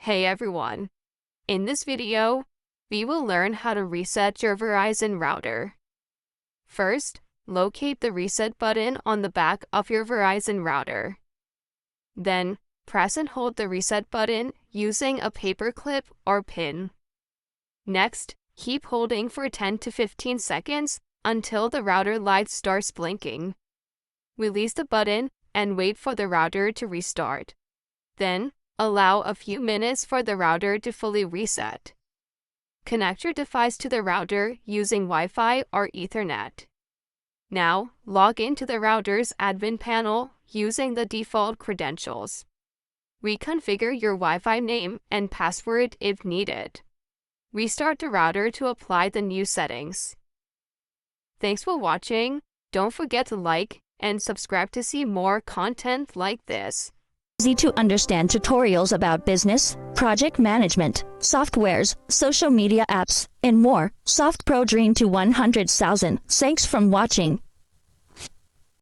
Hey everyone! In this video, we will learn how to reset your Verizon router. First, locate the reset button on the back of your Verizon router. Then, press and hold the reset button using a paper clip or pin. Next, keep holding for 10 to 15 seconds until the router light starts blinking. Release the button and wait for the router to restart. Then, allow a few minutes for the router to fully reset. Connect your device to the router using Wi-Fi or Ethernet. Now, log into the router's admin panel using the default credentials. Reconfigure your Wi-Fi name and password if needed. Restart the router to apply the new settings. Thanks for watching. Don't forget to like and subscribe to see more content like this. Easy to understand tutorials about business, project management, softwares, social media apps, and more. Softpro dream to 100,000. Thanks for watching.